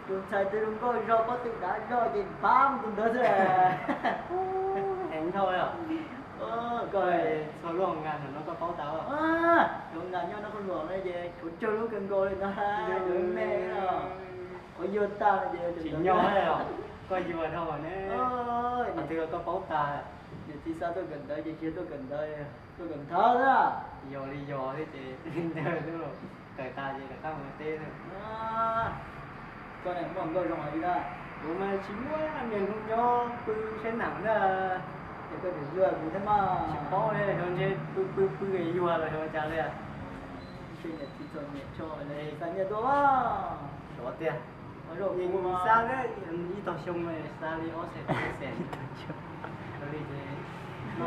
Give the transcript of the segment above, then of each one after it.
Đường xài từ đường coi rồi có từ đã rồi thì bám cùng đó thôi. Hẹn thôi à. Coi số luôn ngàn thì nó có báo tao à. Đường ngàn nhau nó con luồng đây về chỗ chơi lúc cần coi nó ha đường mê đó. Có vô ta là về Chỉ nhỏ đấy à. Coi vừa thôi mà nè. ơi Mà từ có báo ta. giờ thì sao tôi gần đây, giờ kia tôi gần đây, tôi gần thơ đó. Dò đi dò thế chị. Đời đúng rồi. Cởi ta gì là các người tê thôi. Con này cũng còn rồi đi ra. Ủa mà chính quá miền không nho cứ sẽ nặng ra. Để tôi phải dừa vì thế mà. Chỉ có đây hơn chứ cứ cái dừa rồi thôi chả đây à. Sinh nhật thì cho nhật cho này sinh nhật đó. Đó tiền. Ở đâu Nhìn cũng mà. sang đấy, đi tàu sông này sang đi ó sẽ. Rồi đi thì nó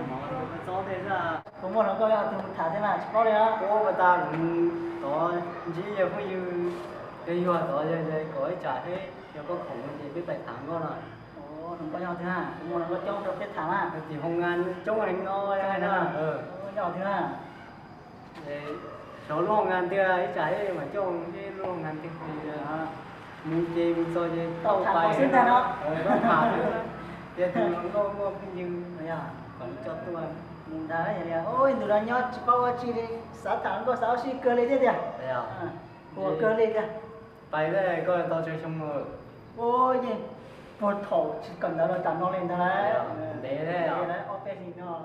gió thế ra. Cũng một nó coi tôi thả thế nào, có đấy á. Cô mà ta cũng có chỉ giờ không như cái dừa đó đây có cái trả thế, giờ có khổng thì biết bài thắng con rồi. Ồ, nó có nhau thứ hai, cũng một nó có trong cái thả à. Thì không ăn chống anh nó hay là Có nhau thứ hai. Để số luôn ngàn tia ấy trái mà trông cái luôn ngàn tia thì muốn chim cho chứ Tàu thả có xin ra nó. nó thả nữa thì thường nó có cái như Đấy à. còn cho tôi Muốn đá vậy nè. Ôi, từ đó nhót chỉ có chi đi. Sáu tháng có sáu xí cơ lên thế kìa. đấy à Của cơ lên kìa. bay đây coi tao chơi xong rồi Ôi nhỉ. Một thổ chỉ cần đó là chắn nó lên thôi đấy. để đấy à Đấy, open thì nó.